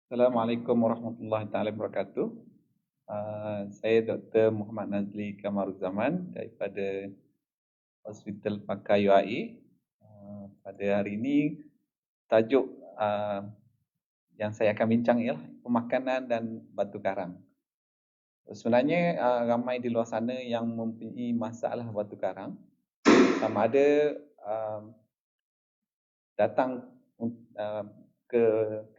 Assalamualaikum warahmatullahi taala wabarakatuh. Saya Dr. Muhammad Nazli Kamaruzaman daripada Hospital Pakai UAE. Pada hari ini tajuk yang saya akan bincang ialah pemakanan dan batu karang. Sebenarnya ramai di luar sana yang mempunyai masalah batu karang, sama ada uh, datang uh, ke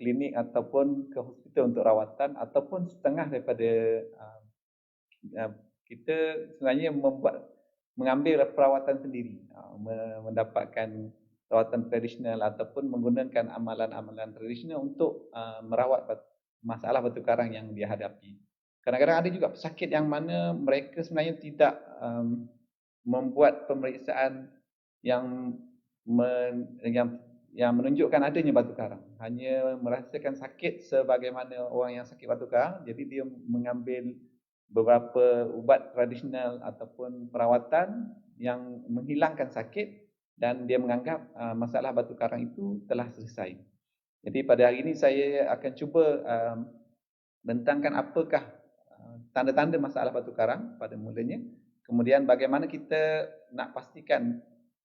klinik ataupun ke hospital untuk rawatan, ataupun setengah daripada kita sebenarnya mengambil perawatan sendiri, mendapatkan perawatan tradisional ataupun menggunakan amalan-amalan tradisional untuk merawat masalah batu karang yang dia hadapi. Kadang-kadang ada juga pesakit yang mana mereka sebenarnya tidak membuat pemeriksaan yang yang menunjukkan adanya batu karang, hanya merasakan sakit sebagaimana orang yang sakit batu karang. Jadi dia mengambil beberapa ubat tradisional ataupun perawatan yang menghilangkan sakit, dan dia menganggap masalah batu karang itu telah selesai. Jadi pada hari ini saya akan cuba bentangkan apakah tanda-tanda masalah batu karang pada mulanya, kemudian bagaimana kita nak pastikan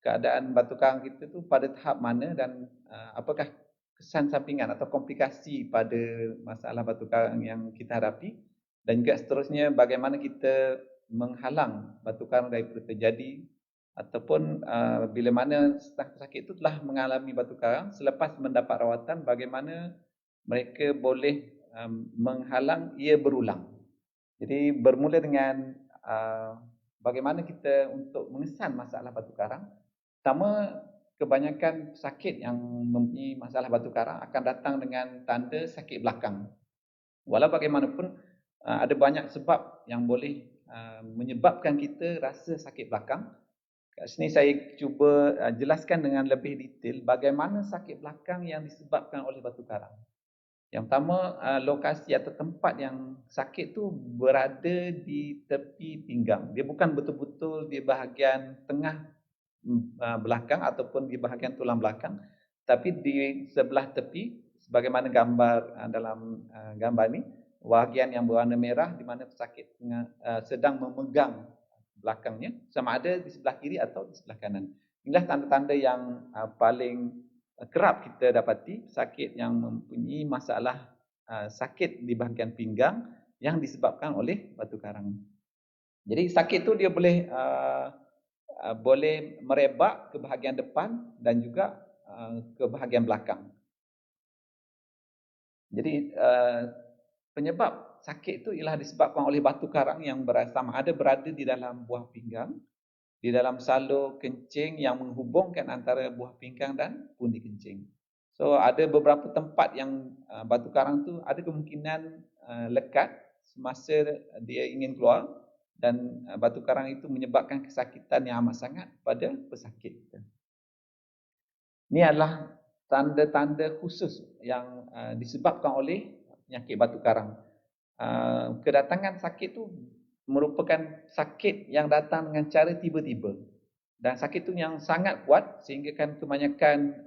keadaan batu karang kita tu pada tahap mana, dan apakah kesan sampingan atau komplikasi pada masalah batu karang yang kita hadapi, dan juga seterusnya bagaimana kita menghalang batu karang daripada terjadi, ataupun bila mana pesakit itu telah mengalami batu karang selepas mendapat rawatan, bagaimana mereka boleh menghalang ia berulang. Jadi bermula dengan bagaimana kita untuk mengesan masalah batu karang. Pertama, kebanyakan pesakit yang mempunyai masalah batu karang akan datang dengan tanda sakit belakang. Walau bagaimanapun, ada banyak sebab yang boleh menyebabkan kita rasa sakit belakang. Kat sini saya cuba jelaskan dengan lebih detail bagaimana sakit belakang yang disebabkan oleh batu karang. Yang pertama, lokasi atau tempat yang sakit tu berada di tepi pinggang. Dia bukan betul-betul di bahagian tengah belakang ataupun di bahagian tulang belakang, tapi di sebelah tepi, sebagaimana gambar dalam gambar ni, bahagian yang berwarna merah di mana pesakit sedang memegang belakangnya, sama ada di sebelah kiri atau di sebelah kanan. Inilah tanda-tanda yang paling kerap kita dapati pesakit yang mempunyai masalah sakit di bahagian pinggang yang disebabkan oleh batu karang. Jadi sakit tu dia boleh merebak ke bahagian depan dan juga ke bahagian belakang. Jadi penyebab sakit itu ialah disebabkan oleh batu karang yang sama ada berada di dalam buah pinggang, di dalam salur kencing yang menghubungkan antara buah pinggang dan pundi kencing. So ada beberapa tempat yang batu karang tu ada kemungkinan lekat semasa dia ingin keluar, dan batu karang itu menyebabkan kesakitan yang amat sangat pada pesakit kita. Ini adalah tanda-tanda khusus yang disebabkan oleh penyakit batu karang. Kedatangan sakit tu merupakan sakit yang datang dengan cara tiba-tiba, dan sakit tu yang sangat kuat sehingga kan kebanyakan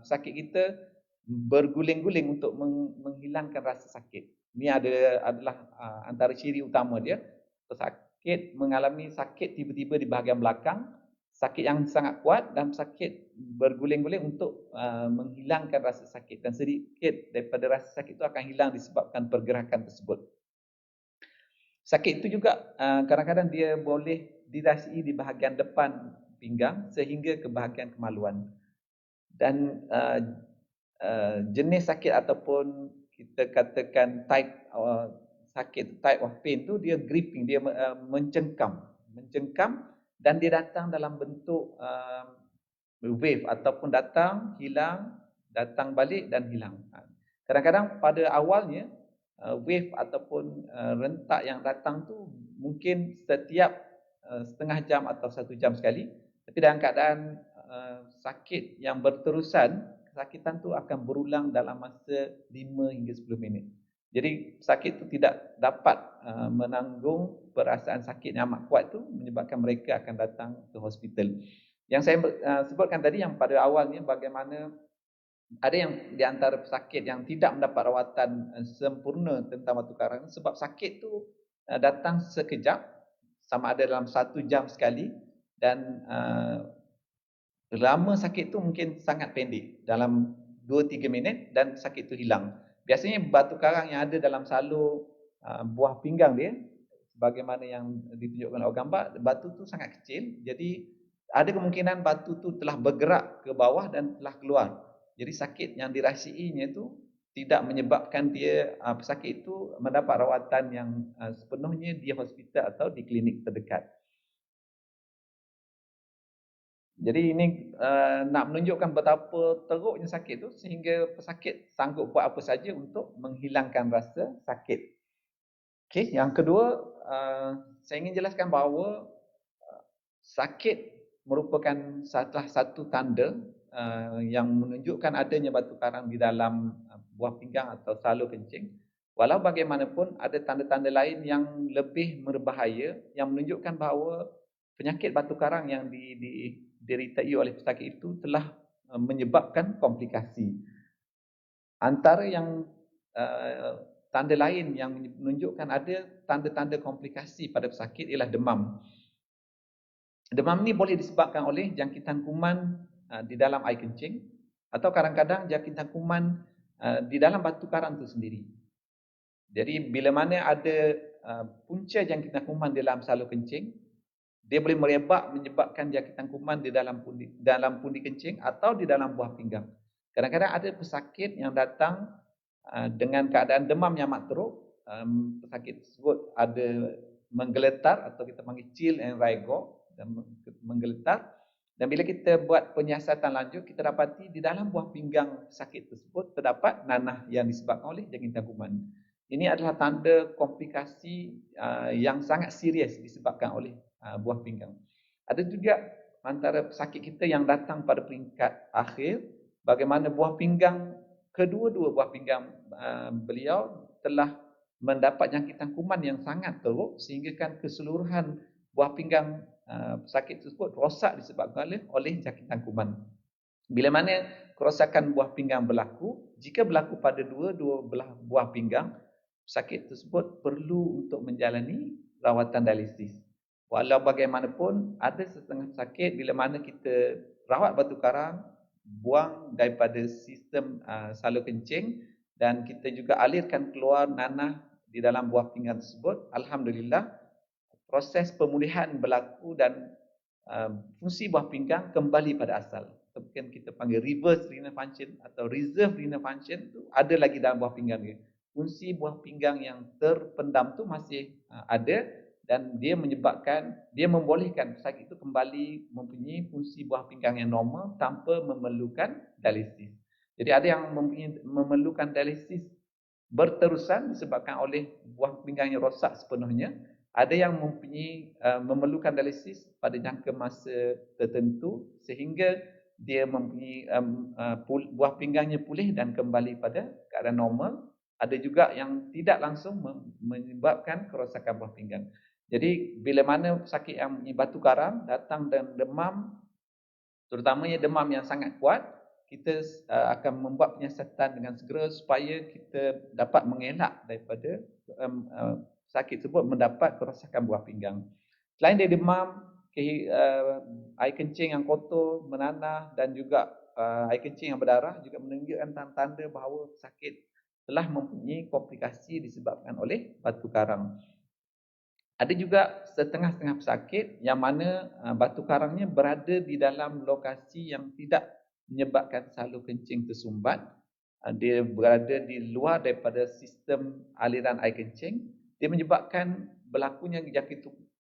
pesakit kita berguling-guling untuk menghilangkan rasa sakit. Ini adalah antara ciri utama dia. Pesakit mengalami sakit tiba-tiba di bahagian belakang, sakit yang sangat kuat, dan sakit berguling-guling untuk menghilangkan rasa sakit, dan sedikit daripada rasa sakit itu akan hilang disebabkan pergerakan tersebut. Sakit itu juga kadang-kadang dia boleh dirasai di bahagian depan pinggang sehingga ke bahagian kemaluan. Dan jenis sakit ataupun kita katakan type of pain tu dia gripping, dia mencengkam, dan dia datang dalam bentuk wave ataupun datang, hilang, datang balik dan hilang. Kadang-kadang pada awalnya wave ataupun rentak yang datang tu mungkin setiap setengah jam atau 1 jam sekali, tapi dalam keadaan sakit yang berterusan, kesakitan tu akan berulang dalam masa 5 hingga 10 minit. Jadi sakit tu tidak dapat menanggung perasaan sakit yang amat kuat tu, menyebabkan mereka akan datang ke hospital. Yang saya sebutkan tadi yang pada awalnya bagaimana ada yang di antara pesakit yang tidak mendapat rawatan sempurna tentang batu karang sebab sakit tu datang sekejap, sama ada dalam 1 jam sekali, dan lama sakit tu mungkin sangat pendek, dalam 2-3 minit dan sakit tu hilang. Biasanya batu karang yang ada dalam salur buah pinggang dia, sebagaimana yang ditunjukkan oleh gambar, batu tu sangat kecil, jadi ada kemungkinan batu tu telah bergerak ke bawah dan telah keluar. Jadi sakit yang dirahsiainya itu tidak menyebabkan dia pesakit itu mendapat rawatan yang sepenuhnya di hospital atau di klinik terdekat. Jadi ini nak menunjukkan betapa teruknya sakit tu sehingga pesakit sanggup buat apa saja untuk menghilangkan rasa sakit. Okey, yang kedua, saya ingin jelaskan bahawa sakit merupakan salah satu tanda yang menunjukkan adanya batu karang di dalam buah pinggang atau salur kencing. Walau bagaimanapun ada tanda-tanda lain yang lebih berbahaya yang menunjukkan bahawa penyakit batu karang yang diderita oleh pesakit itu telah menyebabkan komplikasi. Antara yang tanda lain yang menunjukkan ada tanda-tanda komplikasi pada pesakit ialah demam. Demam ni boleh disebabkan oleh jangkitan kuman di dalam air kencing atau kadang-kadang jangkitan kuman di dalam batu karang itu sendiri. Jadi bila mana ada punca jangkitan kuman di dalam salur kencing, dia boleh merebak menyebabkan jangkitan kuman di dalam pundi kencing atau di dalam buah pinggang. Kadang-kadang ada pesakit yang datang dengan keadaan demam yang amat teruk, pesakit tersebut ada menggeletar atau kita panggil chill and rigor, dan menggeletar, dan bila kita buat penyiasatan lanjut, kita dapati di dalam buah pinggang pesakit tersebut terdapat nanah yang disebabkan oleh jangkitan kuman. Ini adalah tanda komplikasi yang sangat serius disebabkan oleh buah pinggang. Ada juga antara pesakit kita yang datang pada peringkat akhir, bagaimana buah pinggang, kedua-dua buah pinggang beliau telah mendapat jangkitan kuman yang sangat teruk sehingga kan keseluruhan buah pinggang pesakit tersebut rosak disebabkan oleh jangkitan kuman. Bila mana kerosakan buah pinggang berlaku, jika berlaku pada dua-dua belah buah pinggang, pesakit tersebut perlu untuk menjalani rawatan dialisis. Walau bagaimanapun, ada setengah sakit bila mana kita rawat batu karang, buang daripada sistem salur kencing, dan kita juga alirkan keluar nanah di dalam buah pinggang tersebut. Alhamdulillah, proses pemulihan berlaku dan fungsi buah pinggang kembali pada asal. Mungkin kita panggil reverse renal function atau reserve renal function tu ada lagi dalam buah pinggang dia. Fungsi buah pinggang yang terpendam tu masih ada, dan dia membolehkan pesakit itu kembali mempunyai fungsi buah pinggang yang normal tanpa memerlukan dialisis. Jadi ada yang memerlukan dialisis berterusan disebabkan oleh buah pinggang yang rosak sepenuhnya. Ada yang memerlukan dialisis pada jangka masa tertentu sehingga dia mempunyai buah pinggangnya pulih dan kembali pada keadaan normal. Ada juga yang tidak langsung menyebabkan kerosakan buah pinggang. Jadi bila mana sakit yang batu karang datang dengan demam, terutamanya demam yang sangat kuat, kita akan membuat penyiasatan dengan segera supaya kita dapat mengelak daripada sakit tersebut mendapat kerosakan buah pinggang. Selain dari demam, air kencing yang kotor, menanah, dan juga air kencing yang berdarah juga menunjukkan tanda-tanda bahawa sakit telah mempunyai komplikasi disebabkan oleh batu karang. Ada juga setengah-setengah pesakit yang mana batu karangnya berada di dalam lokasi yang tidak menyebabkan salur kencing tersumbat. Dia berada di luar daripada sistem aliran air kencing. Dia menyebabkan berlakunya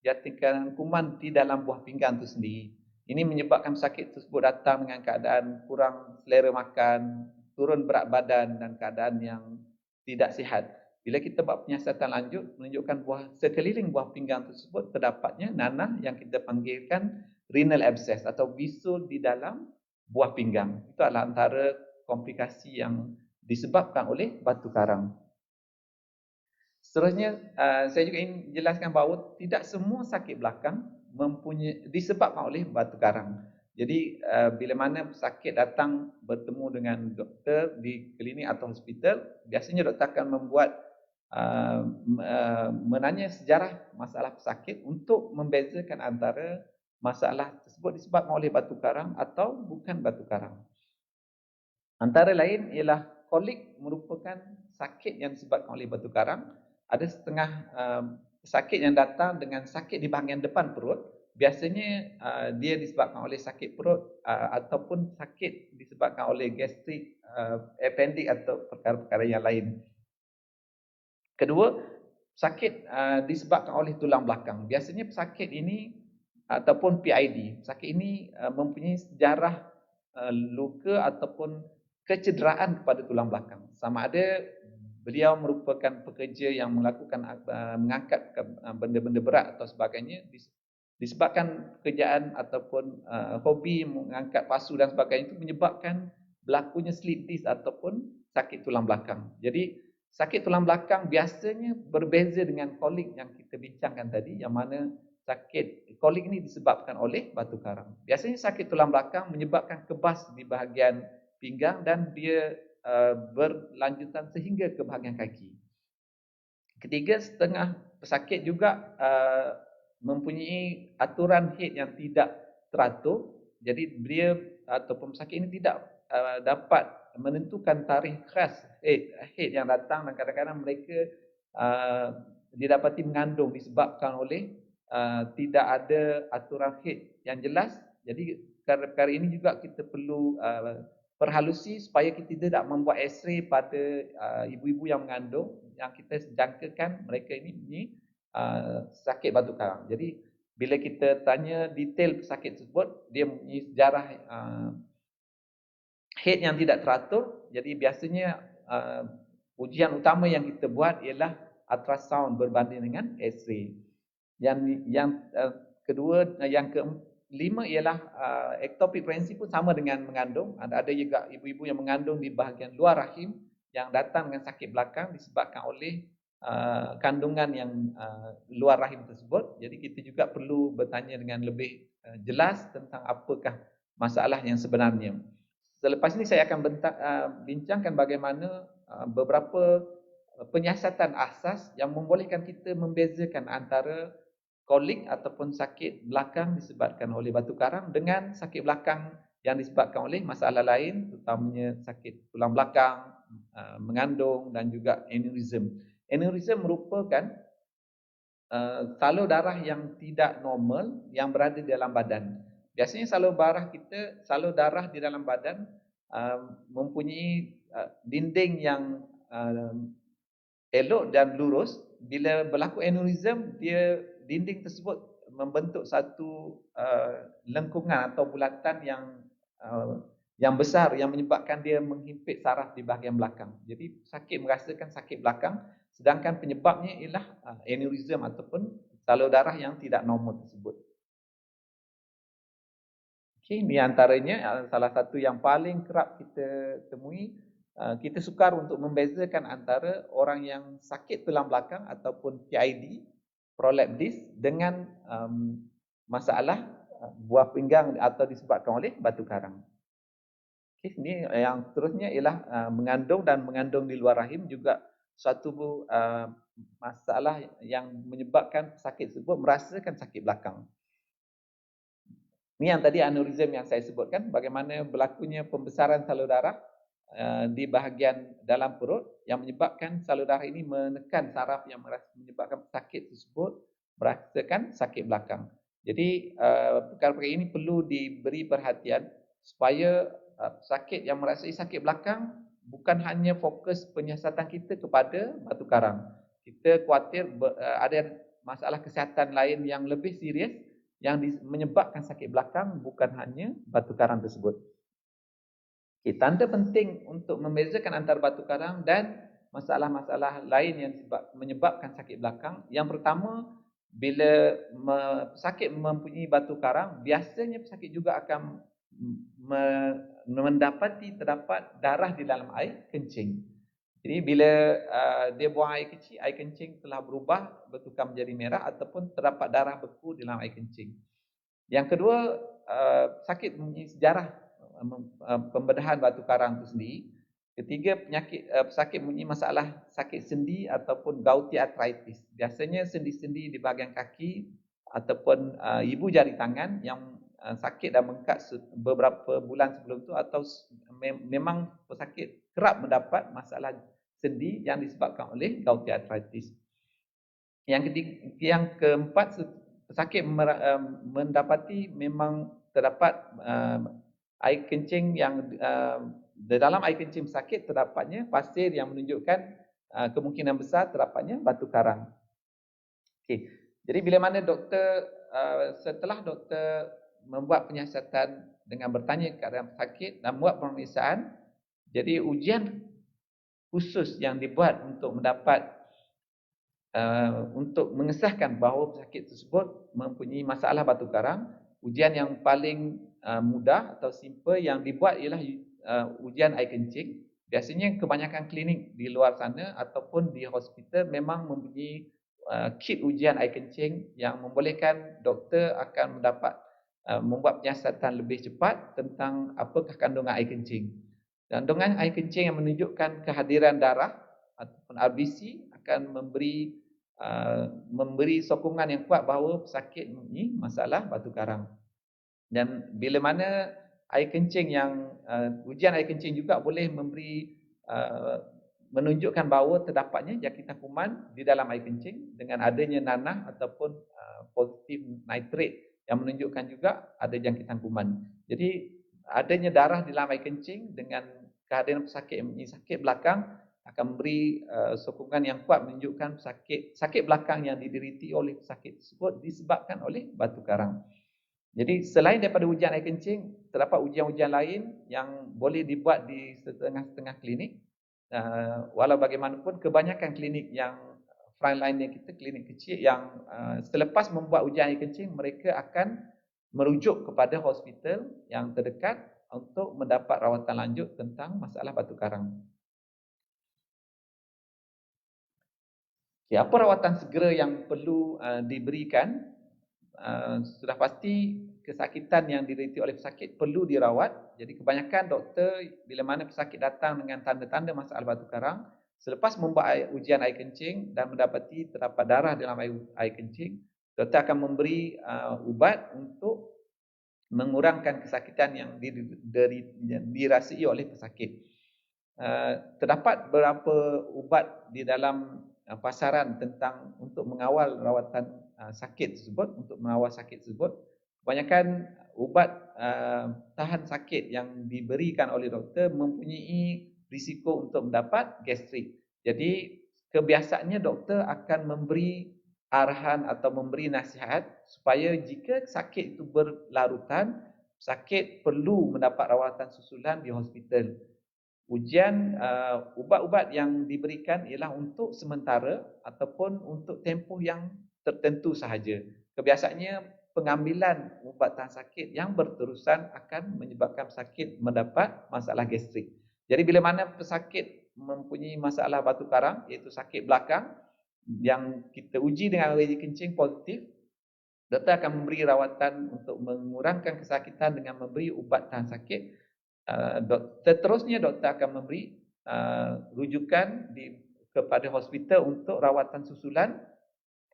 jangkitan kuman di dalam buah pinggang itu sendiri. Ini menyebabkan pesakit tersebut datang dengan keadaan kurang selera makan, turun berat badan dan keadaan yang tidak sihat. Bila kita buat penyiasatan lanjut, menunjukkan sekeliling buah pinggang tersebut terdapatnya nanah yang kita panggilkan renal abscess atau bisul di dalam buah pinggang. Itu adalah antara komplikasi yang disebabkan oleh batu karang. Seterusnya, saya juga ingin jelaskan bahawa tidak semua sakit belakang disebabkan oleh batu karang. Jadi bila mana pesakit datang bertemu dengan doktor di klinik atau hospital, biasanya doktor akan membuat menanya sejarah masalah pesakit untuk membezakan antara masalah tersebut disebabkan oleh batu karang atau bukan batu karang. Antara lain ialah kolik merupakan sakit yang disebabkan oleh batu karang. Ada setengah pesakit yang datang dengan sakit di bahagian depan perut. Biasanya dia disebabkan oleh sakit perut ataupun sakit disebabkan oleh gastrik, appendix atau perkara-perkara yang lain. Kedua, sakit disebabkan oleh tulang belakang. Biasanya pesakit ini ataupun PID, pesakit ini mempunyai sejarah luka ataupun kecederaan kepada tulang belakang. Sama ada beliau merupakan pekerja yang melakukan mengangkat benda-benda berat atau sebagainya, disebabkan pekerjaan ataupun hobi mengangkat pasu dan sebagainya itu menyebabkan berlakunya slip disc ataupun sakit tulang belakang. Jadi sakit tulang belakang biasanya berbeza dengan kolik yang kita bincangkan tadi, yang mana sakit kolik ini disebabkan oleh batu karang. Biasanya sakit tulang belakang menyebabkan kebas di bahagian pinggang dan dia berlanjutan sehingga ke bahagian kaki. Ketiga, setengah pesakit juga mempunyai aturan head yang tidak teratur. Jadi dia ataupun pesakit ini tidak dapat menentukan tarikh khas head yang datang, dan kadang-kadang mereka didapati mengandung disebabkan oleh tidak ada aturan head yang jelas. Jadi perkara ini juga kita perlu perhalusi supaya kita tidak membuat x-ray pada ibu-ibu yang mengandung yang kita jangkakan mereka ini punya sakit batu karang. Jadi bila kita tanya detail pesakit tersebut, dia mempunyai sejarah head yang tidak teratur. Jadi biasanya ujian utama yang kita buat ialah ultrasound berbanding dengan x-ray. Yang kedua, yang kelima ialah ectopic pregnancy pun sama dengan mengandung. Ada juga ibu-ibu yang mengandung di bahagian luar rahim yang datang dengan sakit belakang disebabkan oleh kandungan yang luar rahim tersebut. Jadi kita juga perlu bertanya dengan lebih jelas tentang apakah masalah yang sebenarnya. Selepas ini saya akan bincangkan bagaimana beberapa penyiasatan asas yang membolehkan kita membezakan antara kolik ataupun sakit belakang disebabkan oleh batu karang dengan sakit belakang yang disebabkan oleh masalah lain, terutamanya sakit tulang belakang, mengandung dan juga aneurism. Aneurism merupakan salur darah yang tidak normal yang berada di dalam badan. Biasanya salur darah di dalam badan mempunyai dinding yang elok dan lurus. Bila berlaku aneurism, dinding tersebut membentuk satu lengkungan atau bulatan yang besar yang menyebabkan dia menghimpit saraf di bahagian belakang. Jadi sakit merasakan sakit belakang, sedangkan penyebabnya ialah aneurism ataupun salur darah yang tidak normal tersebut. Okey, ini antaranya salah satu yang paling kerap kita temui. Kita sukar untuk membezakan antara orang yang sakit tulang belakang ataupun PID, prolapse disc, dengan masalah buah pinggang atau disebabkan oleh batu karang. Okay, ini yang seterusnya ialah mengandung dan mengandung di luar rahim juga suatu masalah yang menyebabkan sakit tersebut merasakan sakit belakang. Ini yang tadi aneurism yang saya sebutkan, bagaimana berlakunya pembesaran salur darah di bahagian dalam perut yang menyebabkan salur darah ini menekan saraf yang menyebabkan sakit tersebut merasakan sakit belakang. Jadi perkara-perkara ini perlu diberi perhatian supaya sakit yang merasai sakit belakang bukan hanya fokus penyiasatan kita kepada batu karang. Kita khawatir ada masalah kesihatan lain yang lebih serius yang menyebabkan sakit belakang, bukan hanya batu karang tersebut. Okay, tanda penting untuk membezakan antara batu karang dan masalah-masalah lain yang menyebabkan sakit belakang. Yang pertama, bila pesakit mempunyai batu karang, biasanya pesakit juga akan mendapati terdapat darah di dalam air kencing. Jadi bila dia buang air kecil, air kencing telah berubah bertukar menjadi merah ataupun terdapat darah beku dalam air kencing. Yang kedua, sakit mempunyai sejarah pembedahan batu karang itu sendiri. Ketiga, pesakit mempunyai masalah sakit sendi ataupun gouty arthritis. Biasanya sendi-sendi di bahagian kaki ataupun ibu jari tangan yang sakit dan bengkak beberapa bulan sebelum itu, atau memang pesakit kerap mendapat masalah sendi yang disebabkan oleh gouty arthritis. Yang keempat, pesakit mendapati memang terdapat air kencing yang di dalam air kencing pesakit terdapatnya pasir yang menunjukkan kemungkinan besar terdapatnya batu karang. Okey. Jadi bila mana doktor setelah doktor membuat penyiasatan dengan bertanya keadaan pesakit dan membuat pemeriksaan, jadi ujian khusus yang dibuat untuk mendapat untuk mengesahkan bahawa pesakit tersebut mempunyai masalah batu karang. Ujian yang paling mudah atau simple yang dibuat ialah ujian air kencing. Biasanya kebanyakan klinik di luar sana ataupun di hospital memang mempunyai kit ujian air kencing yang membolehkan doktor akan mendapat membuat penyiasatan lebih cepat tentang apakah kandungan air kencing. Kandungan air kencing yang menunjukkan kehadiran darah ataupun RBC akan memberi sokongan yang kuat bahawa pesakit mempunyai masalah batu karang. Dan bila mana air kencing yang ujian air kencing juga boleh menunjukkan bahawa terdapatnya jangkitan kuman di dalam air kencing dengan adanya nanah ataupun positif nitrate yang menunjukkan juga ada jangkitan kuman. Jadi adanya darah di dalam air kencing dengan kehadiran pesakit yang mempunyai sakit belakang akan memberi sokongan yang kuat menunjukkan sakit belakang yang dideriti oleh pesakit tersebut disebabkan oleh batu karang. Jadi selain daripada ujian air kencing, terdapat ujian-ujian lain yang boleh dibuat di setengah-setengah klinik. Walau bagaimanapun, kebanyakan klinik yang frontline kita, klinik kecil yang selepas membuat ujian air kencing, mereka akan merujuk kepada hospital yang terdekat untuk mendapat rawatan lanjut tentang masalah batu karang. Okay, apa rawatan segera yang perlu diberikan? Sudah pasti kesakitan yang diderita oleh pesakit perlu dirawat. Jadi kebanyakan doktor bila mana pesakit datang dengan tanda-tanda masalah batu karang, selepas membuat ujian air kencing dan mendapati terdapat darah dalam air kencing, doktor akan memberi ubat untuk mengurangkan kesakitan yang dirasai oleh pesakit. Terdapat beberapa ubat di dalam pasaran tentang untuk mengawal rawatan sakit tersebut, untuk mengawal sakit tersebut. Kebanyakan ubat tahan sakit yang diberikan oleh doktor mempunyai risiko untuk mendapat gastrik. Jadi kebiasaannya doktor akan memberi arahan atau memberi nasihat supaya jika sakit itu berlarutan, sakit perlu mendapat rawatan susulan di hospital. Ubat-ubat yang diberikan ialah untuk sementara ataupun untuk tempoh yang tertentu sahaja. Kebiasaannya pengambilan ubat tahan sakit yang berterusan akan menyebabkan pesakit mendapat masalah gastrik. Jadi bila mana pesakit mempunyai masalah batu karang, iaitu sakit belakang yang kita uji dengan uji kencing positif, doktor akan memberi rawatan untuk mengurangkan kesakitan dengan memberi ubat tahan sakit. Seterusnya doktor akan memberi rujukan kepada hospital untuk rawatan susulan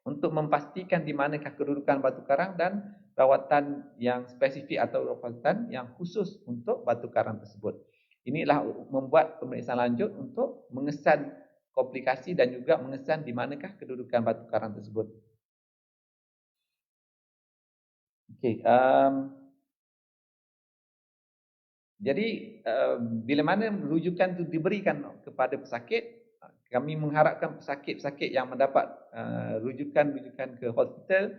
untuk memastikan di manakah kedudukan batu karang dan rawatan yang spesifik atau rawatan yang khusus untuk batu karang tersebut. Inilah membuat pemeriksaan lanjut untuk mengesan komplikasi dan juga mengesan di manakah kedudukan batu karang tersebut. Okey, jadi bila mana rujukan itu diberikan kepada pesakit, kami mengharapkan pesakit-pesakit yang mendapat rujukan-rujukan ke hospital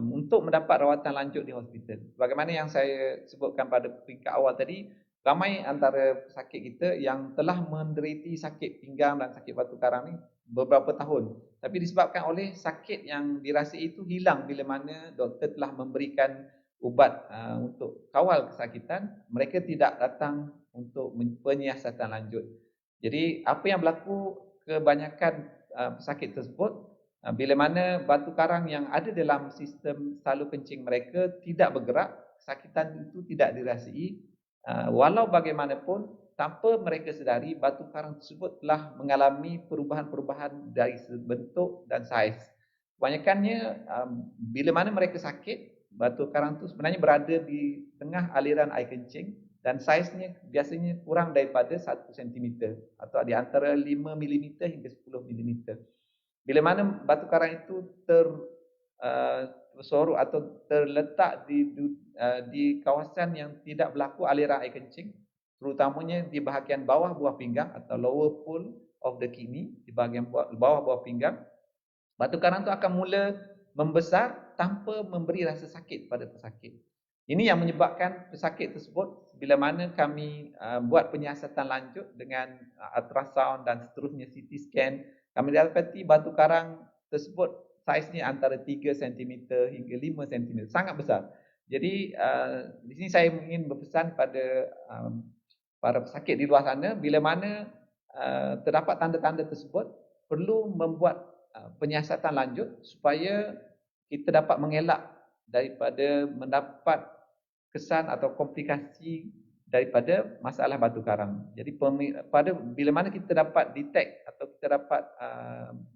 untuk mendapat rawatan lanjut di hospital. Bagaimana yang saya sebutkan pada peringkat awal tadi, ramai antara pesakit kita yang telah menderiti sakit pinggang dan sakit batu karang ni beberapa tahun. Tapi disebabkan oleh sakit yang dirasai itu hilang bila mana doktor telah memberikan ubat untuk kawal kesakitan, mereka tidak datang untuk penyiasatan lanjut. Jadi apa yang berlaku kebanyakan pesakit tersebut, Bila mana batu karang yang ada dalam sistem salur kencing mereka tidak bergerak, kesakitan itu tidak dirasai. Walau bagaimanapun, tanpa mereka sedari, batu karang tersebut telah mengalami perubahan-perubahan dari bentuk dan saiz. Kebanyakannya, bila mana mereka sakit, batu karang itu sebenarnya berada di tengah aliran air kencing dan saiznya biasanya kurang daripada 1 cm atau di antara 5 mm hingga 10 mm. Bila mana batu karang itu tersorok atau terletak di kawasan yang tidak berlaku aliran air kencing, terutamanya di bahagian bawah buah pinggang atau lower pole of the kidney, di bahagian bawah buah pinggang, batu karang itu akan mula membesar tanpa memberi rasa sakit pada pesakit. Ini yang menyebabkan pesakit tersebut bila mana kami buat penyiasatan lanjut dengan ultrasound dan seterusnya CT scan, kami dapati batu karang tersebut saiznya antara 3 cm hingga 5 cm, sangat besar. Jadi di sini saya ingin berpesan pada para pesakit di luar sana, bila mana terdapat tanda-tanda tersebut, perlu membuat penyiasatan lanjut supaya kita dapat mengelak daripada mendapat kesan atau komplikasi daripada masalah batu karang. Jadi pada bila mana kita dapat detect atau kita dapat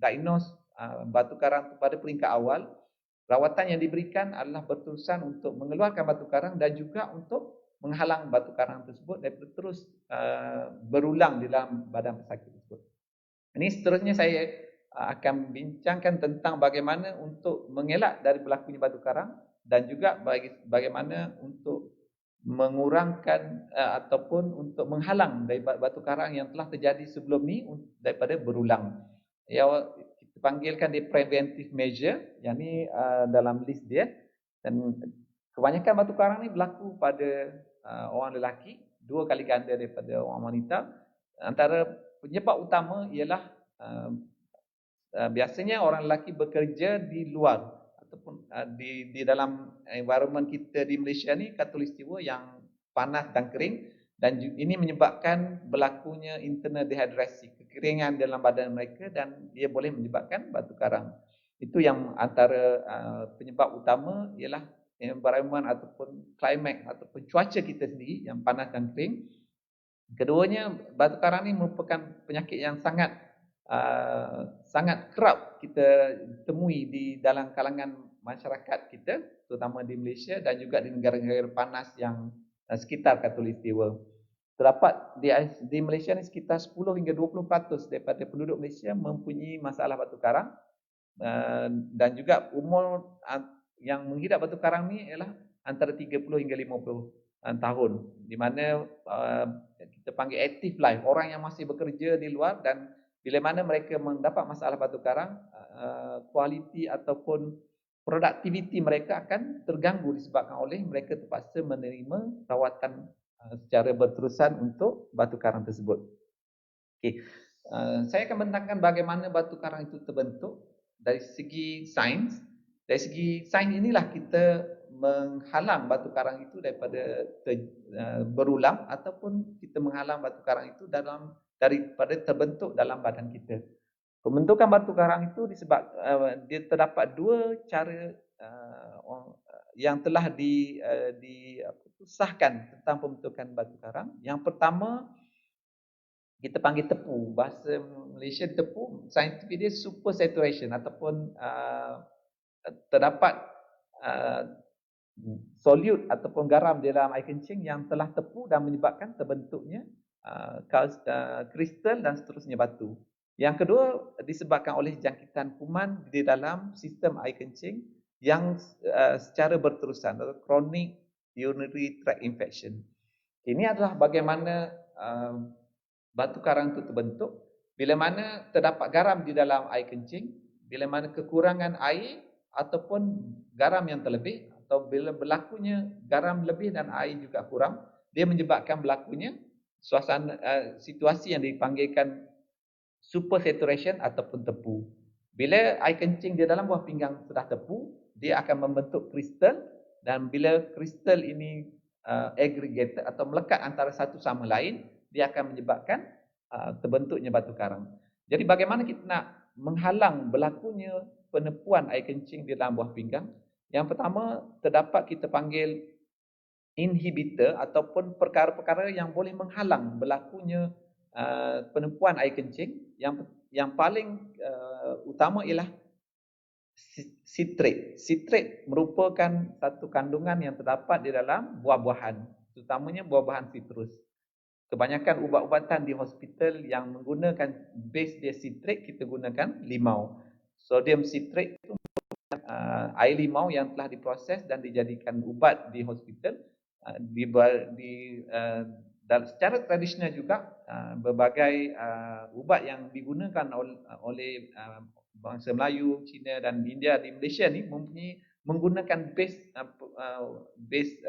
diagnose batu karang pada peringkat awal, rawatan yang diberikan adalah berterusan untuk mengeluarkan batu karang dan juga untuk menghalang batu karang tersebut daripada terus berulang di dalam badan pesakit tersebut. Ini seterusnya saya akan bincangkan tentang bagaimana untuk mengelak dari berlakunya batu karang dan juga bagaimana untuk mengurangkan ataupun untuk menghalang dari batu karang yang telah terjadi sebelum ni daripada berulang. Ya, kita panggilkan dia preventive measure, yang ni dalam list dia. Dan kebanyakan batu karang ni berlaku pada orang lelaki, 2 kali ganda daripada orang wanita. Antara penyebab utama ialah biasanya orang lelaki bekerja di luar ataupun di dalam environment kita di Malaysia ni khatulistiwa yang panas dan kering, dan ini menyebabkan berlakunya internal dehydrasi, kekeringan dalam badan mereka, dan dia boleh menyebabkan batu karang. Itu yang antara penyebab utama ialah environment ataupun climate ataupun cuaca kita sendiri yang panas dan kering. Keduanya, batu karang ni merupakan penyakit yang sangat kerap kita temui di dalam kalangan masyarakat kita, terutama di Malaysia dan juga di negara-negara panas yang sekitar khatulistiwa. Terdapat di Malaysia ni sekitar 10 hingga 20% daripada penduduk Malaysia mempunyai masalah batu karang, dan juga umur yang menghidap batu karang ni ialah antara 30 hingga 50 tahun, di mana kita panggil active life, orang yang masih bekerja di luar, dan bila mana mereka mendapat masalah batu karang, kualiti ataupun produktiviti mereka akan terganggu disebabkan oleh mereka terpaksa menerima rawatan secara berterusan untuk batu karang tersebut. Okay. Saya akan menerangkan bagaimana batu karang itu terbentuk dari segi sains. Dari segi sains inilah kita menghalang batu karang itu daripada berulang, ataupun kita menghalang batu karang itu daripada terbentuk dalam badan kita. Pembentukan batu karang itu dia terdapat 2 cara yang telah disahkan tentang pembentukan batu karang. Yang pertama kita panggil tepu, bahasa Malaysia tepu, saintifik dia super saturation, ataupun terdapat solute ataupun garam di dalam air kencing yang telah tepu dan menyebabkan terbentuknya kristal dan seterusnya batu. Yang kedua disebabkan oleh jangkitan kuman di dalam sistem air kencing yang secara berterusan, atau chronic urinary tract infection. Ini adalah bagaimana batu karang itu terbentuk. Bila mana terdapat garam di dalam air kencing, bila mana kekurangan air ataupun garam yang terlebih, atau bila berlakunya garam lebih dan air juga kurang, dia menyebabkan berlakunya situasi yang dipanggilkan super saturation ataupun tepu. Bila air kencing di dalam buah pinggang sudah tepu, dia akan membentuk kristal, dan bila kristal ini aggregated atau melekat antara satu sama lain, dia akan menyebabkan terbentuknya batu karang. Jadi bagaimana kita nak menghalang berlakunya penepuan air kencing di dalam buah pinggang. Yang pertama, terdapat kita panggil inhibitor ataupun perkara-perkara yang boleh menghalang berlakunya penepuan air kencing. Yang paling utama ialah sitrat. Sitrat merupakan satu kandungan yang terdapat di dalam buah-buahan, terutamanya buah-buahan sitrus. Kebanyakan ubat-ubatan di hospital yang menggunakan base dia sitrat, kita gunakan limau. Sodium sitrat itu air limau yang telah diproses dan dijadikan ubat di hospital. Secara tradisional juga berbagai ubat yang digunakan oleh bangsa Melayu, Cina dan India di Malaysia ni menggunakan base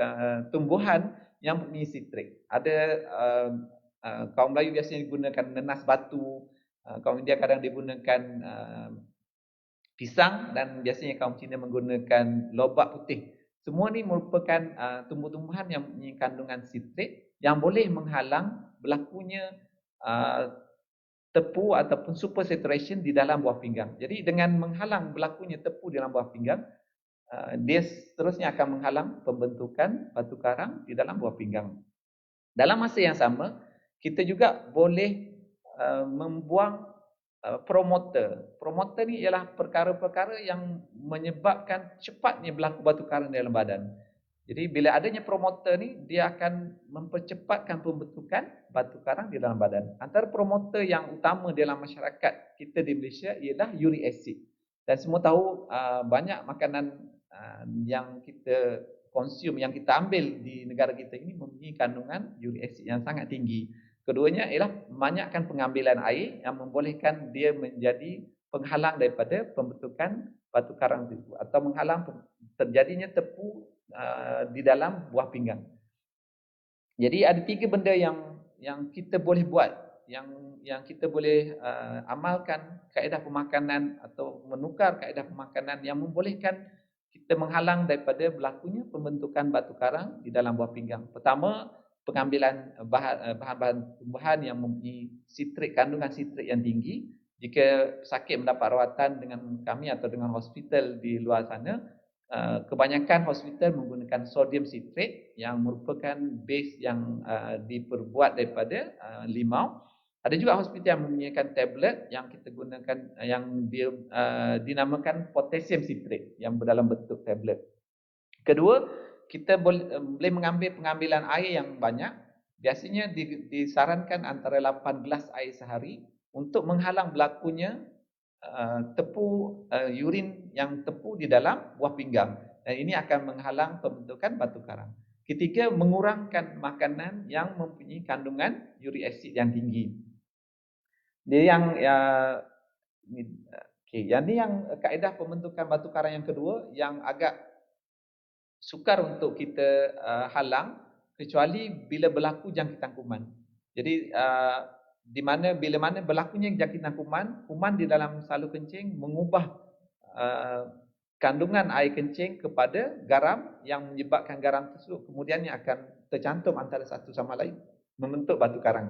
tumbuhan yang mempunyai sitrat. Ada kaum Melayu biasanya digunakan nenas batu, kaum India kadang digunakan pisang, dan biasanya kaum Cina menggunakan lobak putih. Semua ni merupakan tumbuh-tumbuhan yang mempunyai kandungan sitrat yang boleh menghalang berlakunya tepu ataupun super saturation di dalam buah pinggang. Jadi dengan menghalang berlakunya tepu di dalam buah pinggang, dia seterusnya akan menghalang pembentukan batu karang di dalam buah pinggang. Dalam masa yang sama, kita juga boleh membuang promoter. Promoter ni ialah perkara-perkara yang menyebabkan cepatnya berlaku batu karang dalam badan. Jadi bila adanya promoter ni, dia akan mempercepatkan pembentukan batu karang di dalam badan. Antara promoter yang utama dalam masyarakat kita di Malaysia ialah uric acid. Dan semua tahu banyak makanan yang kita konsum, yang kita ambil di negara kita ini mempunyai kandungan uric acid yang sangat tinggi. Keduanya ialah banyakkan pengambilan air yang membolehkan dia menjadi penghalang daripada pembentukan batu karang itu, atau menghalang terjadinya tepu di dalam buah pinggang. Jadi ada 3 benda yang kita boleh buat, yang kita boleh amalkan kaedah pemakanan atau menukar kaedah pemakanan yang membolehkan kita menghalang daripada berlakunya pembentukan batu karang di dalam buah pinggang. Pertama, pengambilan bahan-bahan tumbuhan yang mempunyai sitrat, kandungan sitrat yang tinggi. Jika sakit mendapat rawatan dengan kami atau dengan hospital di luar sana, kebanyakan hospital menggunakan sodium sitrat yang merupakan base yang diperbuat daripada limau. Ada juga hospital yang mempunyai tablet yang kita gunakan, yang dia dinamakan potassium sitrat yang berdalam bentuk tablet. Kedua, kita boleh mengambil pengambilan air yang banyak. Biasanya disarankan antara 18 air sehari untuk menghalang berlakunya tepu urin yang tepu di dalam buah pinggang, dan ini akan menghalang pembentukan batu karang. Ketiga, mengurangkan makanan yang mempunyai kandungan uric acid yang tinggi. Dia yang yang kaedah pembentukan batu karang yang kedua yang agak sukar untuk kita halang, kecuali bila berlaku jangkitan kuman. Jadi di mana bila mana berlakunya jangkitan kuman di dalam salur kencing mengubah kandungan air kencing kepada garam, yang menyebabkan garam tersebut kemudiannya akan tercantum antara satu sama lain membentuk batu karang.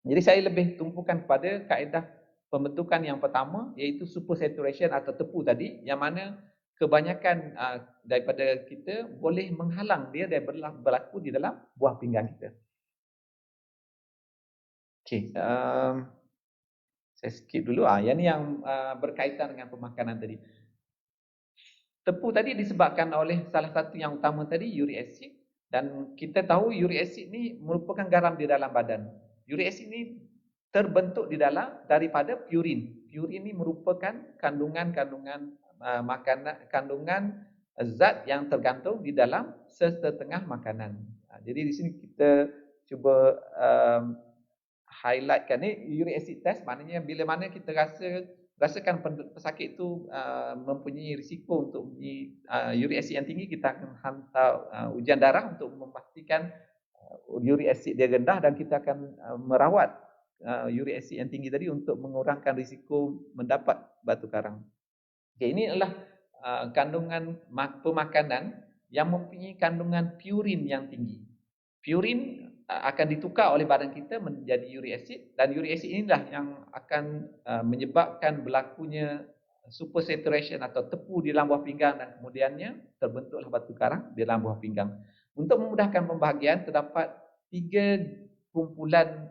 Jadi saya lebih tumpukan kepada kaedah pembentukan yang pertama, iaitu super saturation atau tepu tadi, yang mana kebanyakan daripada kita boleh menghalang dia daripada berlaku di dalam buah pinggang kita. Okey, saya skip dulu. Yang ni yang berkaitan dengan pemakanan tadi. Tepu tadi disebabkan oleh salah satu yang utama tadi, uric acid, dan kita tahu uric acid ni merupakan garam di dalam badan. Uric acid ni terbentuk di dalam daripada purin. Purin ni merupakan kandungan kandungan zat yang tergantung di dalam sesetengah makanan. Jadi di sini kita cuba highlightkan ni uric acid test, maknanya bila mana kita rasakan pesakit itu mempunyai risiko untuk mempunyai uric acid yang tinggi, kita akan hantar ujian darah untuk memastikan uric acid dia rendah, dan kita akan merawat uric acid yang tinggi tadi untuk mengurangkan risiko mendapat batu karang. Okay, ini adalah kandungan pemakanan yang mempunyai kandungan purin yang tinggi. Purin akan ditukar oleh badan kita menjadi uric acid, dan uric acid inilah yang akan menyebabkan berlakunya supersaturation atau tepu di dalam buah pinggang dan kemudiannya terbentuklah batu karang di dalam buah pinggang. Untuk memudahkan pembahagian, terdapat 3 kumpulan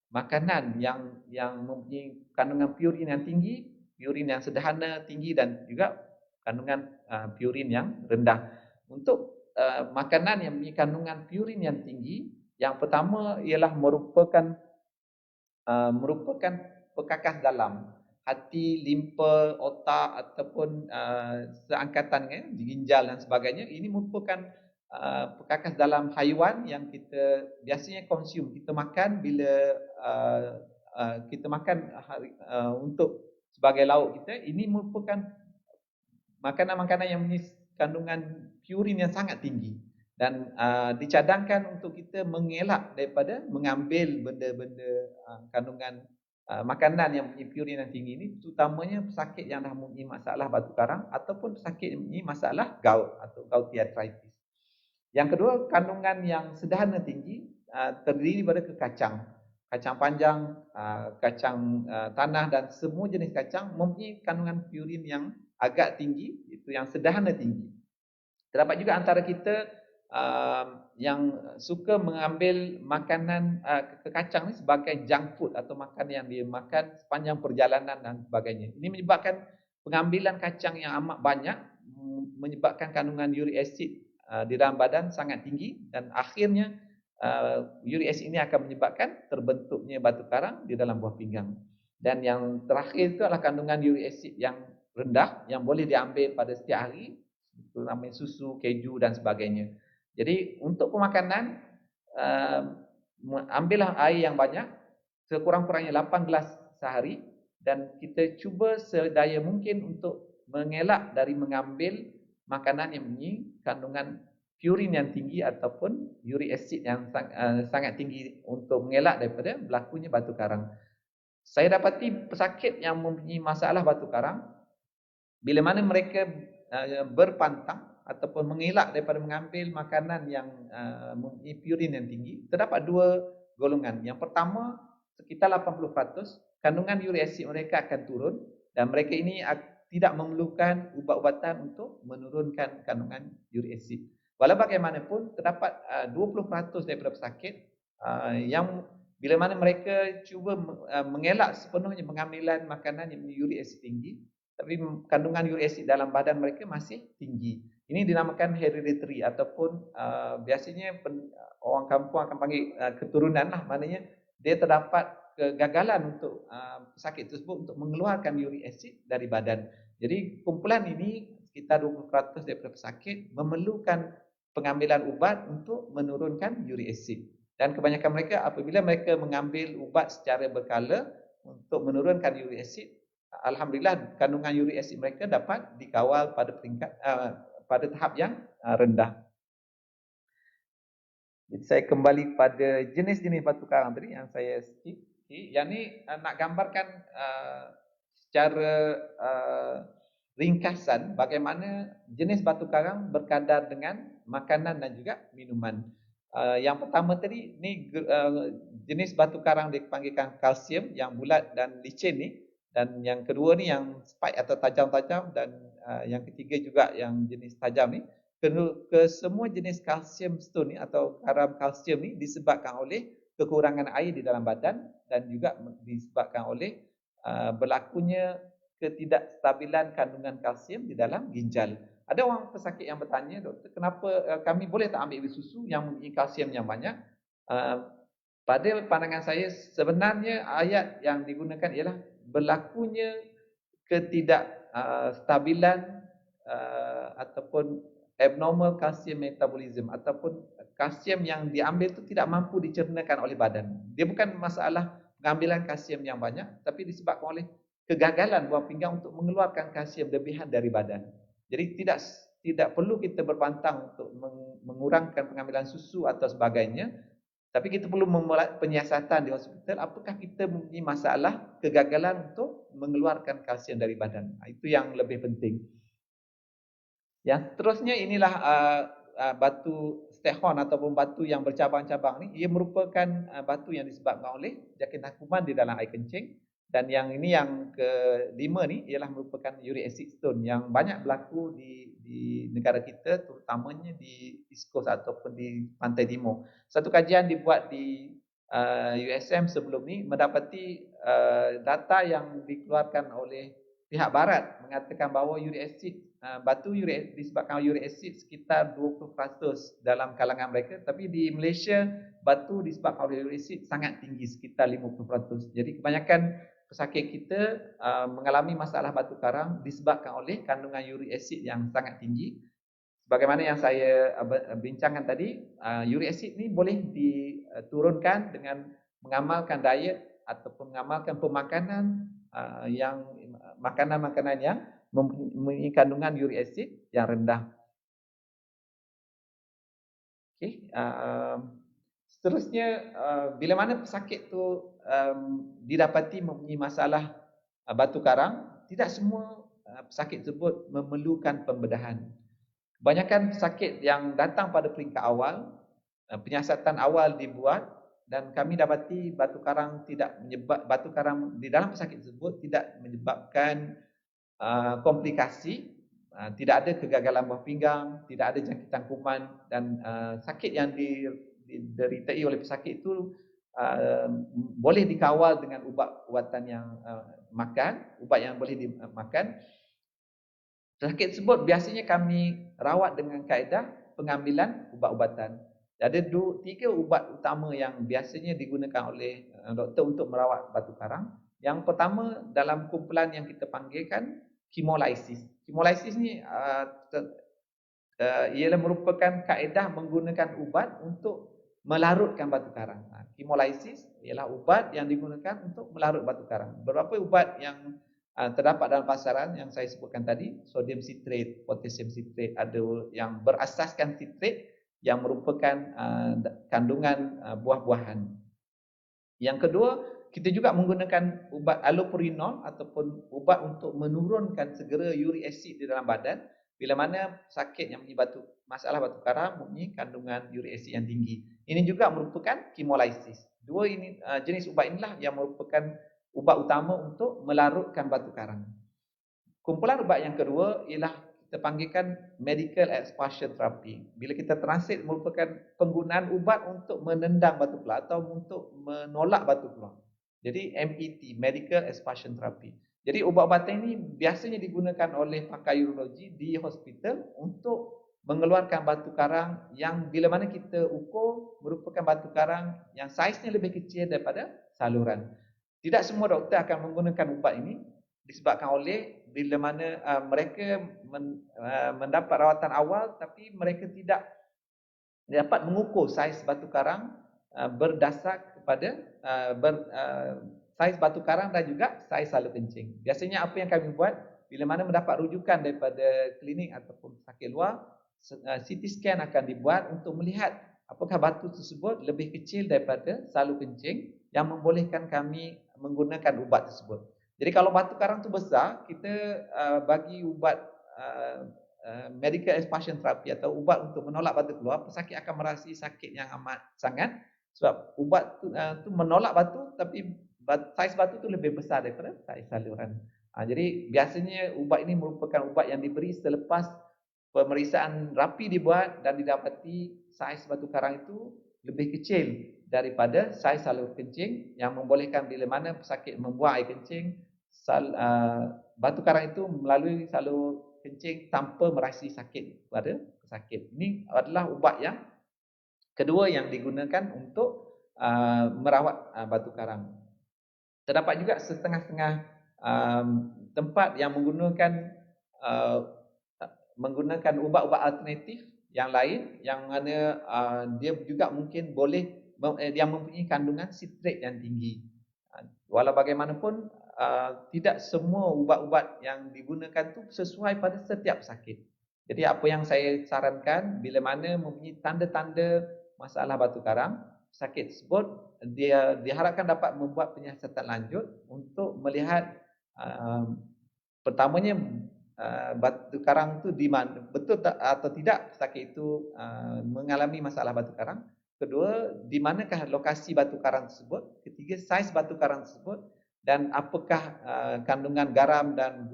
makanan yang mempunyai kandungan purin yang tinggi, purin yang sederhana tinggi dan juga kandungan purin yang rendah. Untuk makanan yang mempunyai kandungan purin yang tinggi, yang pertama ialah merupakan perkakas dalam hati, limpa, otak ataupun seangkatan ginjal dan sebagainya. Ini merupakan perkakas dalam haiwan yang kita biasanya konsum, kita makan bila kita makan untuk sebagai lauk kita. Ini merupakan makanan-makanan yang mempunyai kandungan purin yang sangat tinggi dan dicadangkan untuk kita mengelak daripada mengambil benda-benda kandungan makanan yang mempunyai purin yang tinggi ini, terutamanya pesakit yang dah mempunyai masalah batu karang ataupun pesakit yang mempunyai masalah gout atau gouty arthritis. Yang kedua, kandungan yang sederhana tinggi terdiri daripada kacang panjang, kacang tanah dan semua jenis kacang mempunyai kandungan purin yang agak tinggi, itu yang sederhana tinggi. Terdapat juga antara kita yang suka mengambil makanan kacang ni sebagai junk food atau makanan yang dia makan sepanjang perjalanan dan sebagainya. Ini menyebabkan pengambilan kacang yang amat banyak, menyebabkan kandungan uric acid di dalam badan sangat tinggi dan akhirnya uric acid ini akan menyebabkan terbentuknya batu karang di dalam buah pinggang. Dan yang terakhir itu adalah kandungan uric acid yang rendah yang boleh diambil pada setiap hari, itu namanya susu, keju dan sebagainya. Jadi untuk pemakanan, ambillah air yang banyak, sekurang-kurangnya 8 gelas sehari, dan kita cuba sedaya mungkin untuk mengelak dari mengambil makanan yang mempunyai kandungan purin yang tinggi ataupun uric acid yang sangat tinggi untuk mengelak daripada berlakunya batu karang. Saya dapati pesakit yang mempunyai masalah batu karang, bila mana mereka berpantang ataupun mengelak daripada mengambil makanan yang mempunyai purin yang tinggi, terdapat 2 golongan. Yang pertama, sekitar 80% kandungan uric acid mereka akan turun dan mereka ini tidak memerlukan ubat-ubatan untuk menurunkan kandungan uric acid. Walau bagaimanapun, terdapat 20% daripada pesakit yang bila mana mereka cuba mengelak sepenuhnya pengambilan makanan yang mempunyai uric acid tinggi, tapi kandungan uric acid dalam badan mereka masih tinggi. Ini dinamakan hereditary ataupun biasanya orang kampung akan panggil keturunan lah, maknanya dia terdapat kegagalan untuk pesakit tersebut untuk mengeluarkan uric acid dari badan. Jadi kumpulan ini sekitar 20% daripada pesakit memerlukan pengambilan ubat untuk menurunkan uric acid. Dan kebanyakan mereka apabila mereka mengambil ubat secara berkala untuk menurunkan uric acid, alhamdulillah kandungan uric acid mereka dapat dikawal pada peringkat pada tahap yang rendah. Jadi saya kembali pada jenis-jenis batu karang tadi yang saya skip. Yang ni nak gambarkan secara ringkasan bagaimana jenis batu karang berkadar dengan makanan dan juga minuman. Yang pertama tadi ni jenis batu karang dipanggilkan kalsium yang bulat dan licin ni, dan yang kedua ni yang spike atau tajam-tajam, dan yang ketiga juga yang jenis tajam ni. Semua jenis kalsium stone ni atau karang kalsium ni disebabkan oleh kekurangan air di dalam badan dan juga disebabkan oleh berlakunya ketidakstabilan kandungan kalsium di dalam ginjal. Ada orang pesakit yang bertanya, doktor, kenapa kami boleh tak ambil susu yang mempunyai kalsium yang banyak? Pada pandangan saya, sebenarnya ayat yang digunakan ialah berlakunya ketidakstabilan ataupun abnormal calcium metabolism ataupun kalsium yang diambil itu tidak mampu dicernakan oleh badan. Dia bukan masalah pengambilan kalsium yang banyak, tapi disebabkan oleh kegagalan buah pinggang untuk mengeluarkan kalsium lebihan dari badan. Jadi tidak perlu kita berpantang untuk mengurangkan pengambilan susu atau sebagainya, tapi kita perlu membuat penyiasatan di hospital apakah kita mempunyai masalah kegagalan untuk mengeluarkan kalsium dari badan. Itu yang lebih penting. Yang seterusnya inilah batu stehon ataupun batu yang bercabang-cabang ni. Ia merupakan batu yang disebabkan oleh jangkitan kuman di dalam air kencing Dan yang ini yang kelima ni ialah merupakan uric acid stone yang banyak berlaku di negara kita, terutamanya di East Coast ataupun di Pantai Timur. Satu kajian dibuat di USM sebelum ni mendapati data yang dikeluarkan oleh pihak barat mengatakan bahawa uric acid, batu uric disebabkan uric acid sekitar 20% dalam kalangan mereka, tapi di Malaysia batu disebabkan oleh uric acid sangat tinggi, sekitar 50%. Jadi kebanyakan pesakit kita mengalami masalah batu karang disebabkan oleh kandungan uric acid yang sangat tinggi. Sebagaimana yang saya bincangkan tadi, uric acid ni boleh diturunkan dengan mengamalkan diet ataupun mengamalkan pemakanan yang makanan-makanan yang mempunyai kandungan uric acid yang rendah. Okey, seterusnya bila mana pesakit tu didapati mempunyai masalah batu karang, tidak semua pesakit tersebut memerlukan pembedahan. Kebanyakan pesakit yang datang pada peringkat awal, penyiasatan awal dibuat dan kami dapati batu karang di dalam pesakit tersebut tidak menyebabkan komplikasi, tidak ada kegagalan buah pinggang, tidak ada jangkitan kuman, dan sakit yang dideritai oleh pesakit itu boleh dikawal dengan ubat-ubatan yang ubat yang boleh dimakan. Pesakit tersebut biasanya kami rawat dengan kaedah pengambilan ubat-ubatan. Ada 3 ubat utama yang biasanya digunakan oleh doktor untuk merawat batu karang. Yang pertama dalam kumpulan yang kita panggilkan hemolisis. Hemolisis ni ialah merupakan kaedah menggunakan ubat untuk melarutkan batu karang. Hemolisis ialah ubat yang digunakan untuk melarut batu karang. Beberapa ubat yang terdapat dalam pasaran yang saya sebutkan tadi, sodium citrate, potassium citrate, ada yang berasaskan citrate yang merupakan kandungan buah-buahan. Yang kedua, kita juga menggunakan ubat allopurinol ataupun ubat untuk menurunkan segera uric acid di dalam badan bila mana sakit yang menyebabkan masalah batu karang mempunyai kandungan uric acid yang tinggi. Ini juga merupakan hemolisis. Dua ini jenis ubat inilah yang merupakan ubat utama untuk melarutkan batu karang. Kumpulan ubat yang kedua ialah kita panggilkan medical expulsion therapy. Bila kita translate merupakan penggunaan ubat untuk menendang batu keluar atau untuk menolak batu keluar. Jadi MET, medical expulsion therapy. Jadi ubat-ubatan ini biasanya digunakan oleh pakar urologi di hospital untuk mengeluarkan batu karang yang bila mana kita ukur merupakan batu karang yang saiznya lebih kecil daripada saluran. Tidak semua doktor akan menggunakan ubat ini disebabkan oleh bila mana mereka mendapat rawatan awal tapi mereka tidak dapat mengukur saiz batu karang berdasar kepada saiz batu karang dan juga saiz salur kencing. Biasanya apa yang kami buat bila mana mendapat rujukan daripada klinik ataupun sakit luar, CT scan akan dibuat untuk melihat apakah batu tersebut lebih kecil daripada salur kencing yang membolehkan kami menggunakan ubat tersebut. Jadi kalau batu karang tu besar, kita bagi ubat medical expulsion therapy atau ubat untuk menolak batu keluar, pesakit akan merasai sakit yang amat sangat sebab ubat tu menolak batu tapi saiz batu tu lebih besar daripada saiz saluran. Jadi biasanya ubat ini merupakan ubat yang diberi selepas pemeriksaan rapi dibuat dan didapati saiz batu karang itu lebih kecil daripada saiz salur kencing yang membolehkan bila mana pesakit membuang air kencing, batu karang itu melalui salur kencing tanpa merasai sakit pada pesakit. Ini adalah ubat yang kedua yang digunakan untuk merawat batu karang. Terdapat juga setengah-setengah tempat yang menggunakan ubat-ubat alternatif yang lain yang mana dia juga mungkin boleh yang mempunyai kandungan citrate yang tinggi. Walau bagaimanapun tidak semua ubat-ubat yang digunakan tu sesuai pada setiap sakit. Jadi apa yang saya sarankan bila mana mempunyai tanda-tanda masalah batu karang, sakit tersebut dia diharapkan dapat membuat penyiasatan lanjut untuk melihat pertamanya batu karang itu di mana, betul tak, atau tidak pesakit itu mengalami masalah batu karang. Kedua, di manakah lokasi batu karang tersebut. Ketiga, saiz batu karang tersebut. dan apakah kandungan garam dan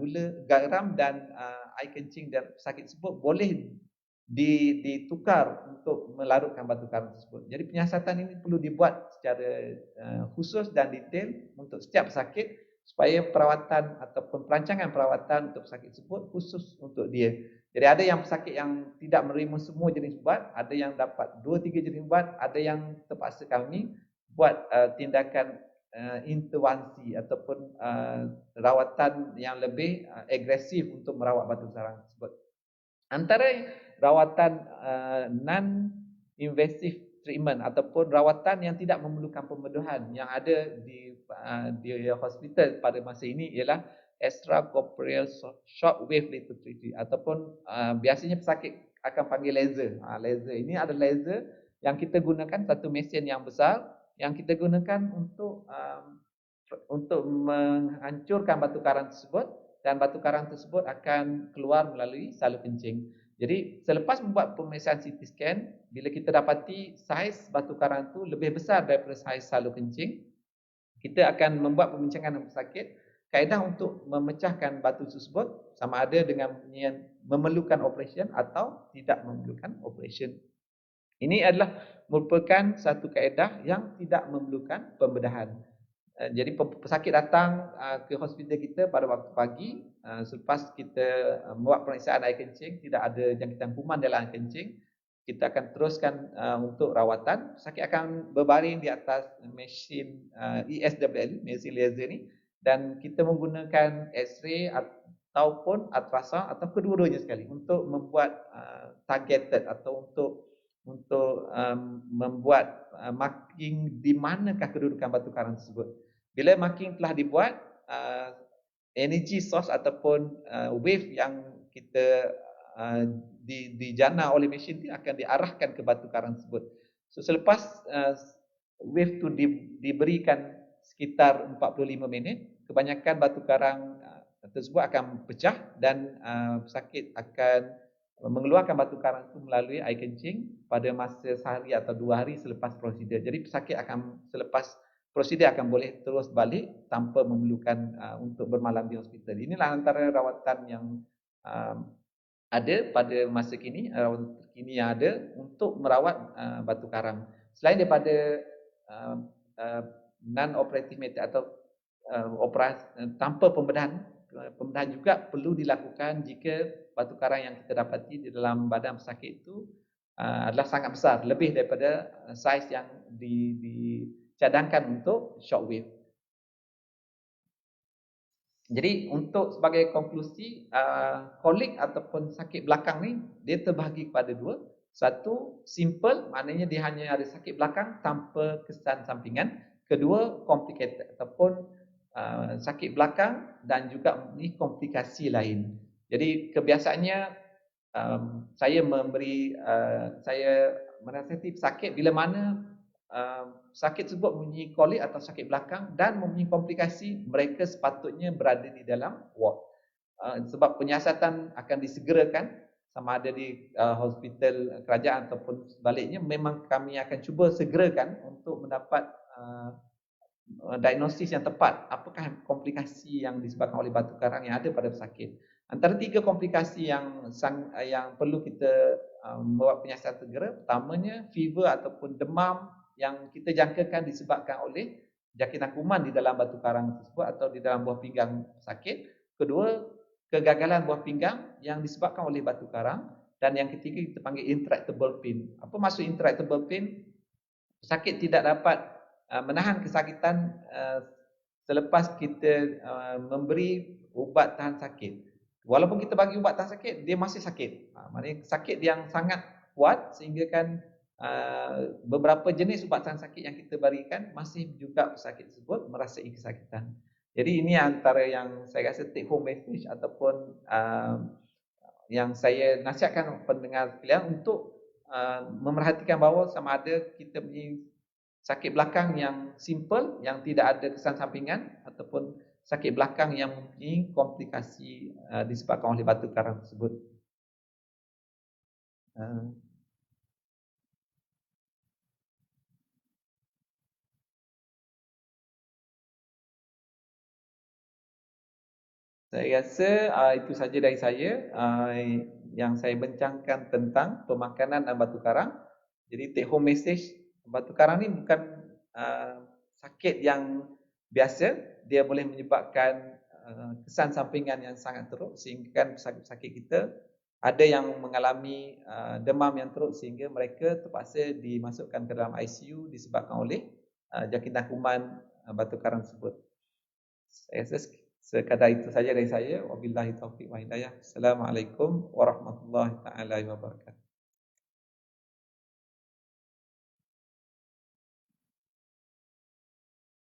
air kencing dan pesakit tersebut boleh ditukar untuk melarutkan batu karang tersebut. Jadi penyiasatan ini perlu dibuat secara khusus dan detail untuk setiap pesakit supaya perawatan ataupun perancangan perawatan untuk pesakit tersebut khusus untuk dia. Jadi ada yang pesakit yang tidak menerima semua jenis ubat, ada yang dapat 2-3 jenis ubat, ada yang terpaksa kami buat tindakan intervensi ataupun rawatan yang lebih agresif untuk merawat batu karang tersebut. Antara rawatan non-invasive treatment ataupun rawatan yang tidak memerlukan pembedahan yang ada di hospital pada masa ini ialah extracorporeal shockwave lithotripsy ataupun biasanya pesakit akan panggil laser. Laser ini ada laser yang kita gunakan satu mesin yang besar yang kita gunakan untuk menghancurkan batu karang tersebut dan batu karang tersebut akan keluar melalui salur kencing. Jadi selepas membuat pemeriksaan CT scan, bila kita dapati saiz batu karang itu lebih besar daripada saiz salur kencing, kita akan membuat pembincangan dengan pesakit, kaedah untuk memecahkan batu tersebut sama ada dengan memerlukan operation atau tidak memerlukan operation. Ini adalah merupakan satu kaedah yang tidak memerlukan pembedahan. Jadi pesakit datang ke hospital kita pada waktu pagi, selepas kita buat pemeriksaan air kencing, tidak ada jangkitan kuman dalam air kencing, kita akan teruskan untuk rawatan. Pesakit akan berbaring di atas mesin ESWL, mesin laser ni, dan kita menggunakan X-ray ataupun ultrasound atau kedua-duanya sekali untuk membuat targeted atau untuk membuat marking di manakah kedudukan batu karang tersebut. Bila marking telah dibuat, energy source ataupun wave yang kita dijana oleh mesin itu akan diarahkan ke batu karang tersebut. So selepas wave itu diberikan sekitar 45 minit, kebanyakan batu karang tersebut akan pecah dan pesakit akan mengeluarkan batu karang itu melalui air kencing pada masa sehari atau 2 hari selepas prosedur. Jadi pesakit akan selepas prosedur akan boleh terus balik tanpa memerlukan untuk bermalam di hospital. Inilah antara rawatan yang ada pada masa kini, rawatan terkini yang ada untuk merawat batu karang. Selain daripada non-operative method atau operasi tanpa pembedahan, pembedahan juga perlu dilakukan jika batu karang yang kita dapati di dalam badan pesakit itu adalah sangat besar, lebih daripada saiz yang dicadangkan untuk shockwave. Jadi untuk sebagai konklusi, kolik ataupun sakit belakang ni dia terbahagi kepada dua. Satu, simple, maknanya dia hanya ada sakit belakang tanpa kesan sampingan. Kedua, complicated ataupun sakit belakang dan juga mempunyai komplikasi lain. Jadi kebiasaannya saya menasihati pesakit bila mana sakit tersebut mempunyai kolik atau sakit belakang dan mempunyai komplikasi, mereka sepatutnya berada di dalam ward. Sebab penyiasatan akan disegerakan sama ada di hospital kerajaan ataupun sebaliknya, memang kami akan cuba segerakan untuk mendapat diagnosis yang tepat, apakah komplikasi yang disebabkan oleh batu karang yang ada pada pesakit. Antara 3 komplikasi yang perlu kita membuat penyiasatan segera, pertamanya fever ataupun demam yang kita jangkakan disebabkan oleh jangkitan kuman di dalam batu karang tersebut atau di dalam buah pinggang sakit. Kedua, kegagalan buah pinggang yang disebabkan oleh batu karang. Dan yang ketiga kita panggil intractable pain. Apa maksud intractable pain? Pesakit tidak dapat menahan kesakitan selepas kita memberi ubat tahan sakit. Walaupun kita bagi ubat tahan sakit, dia masih sakit. Maknanya sakit yang sangat kuat sehingga kan beberapa jenis ubat tahan sakit yang kita berikan masih juga pesakit tersebut merasai kesakitan. Jadi ini antara yang saya rasa take home message ataupun yang saya nasihatkan pendengar sekalian untuk memerhatikan bahawa sama ada kita punya sakit belakang yang simple, yang tidak ada kesan sampingan ataupun sakit belakang yang mempunyai komplikasi disebabkan oleh batu karang tersebut. Saya rasa itu saja dari saya yang saya bincangkan tentang pemakanan batu karang. Jadi take home message, batu karang ni bukan sakit yang biasa, dia boleh menyebabkan kesan sampingan yang sangat teruk sehingga pesakit-pesakit kita ada yang mengalami demam yang teruk sehingga mereka terpaksa dimasukkan ke dalam ICU disebabkan oleh jangkitan kuman batu karang tersebut. Saya rasa sekadar itu saja dari saya. Wabillahi taufiq wa hidayah. Assalamualaikum warahmatullahi taala wabarakatuh.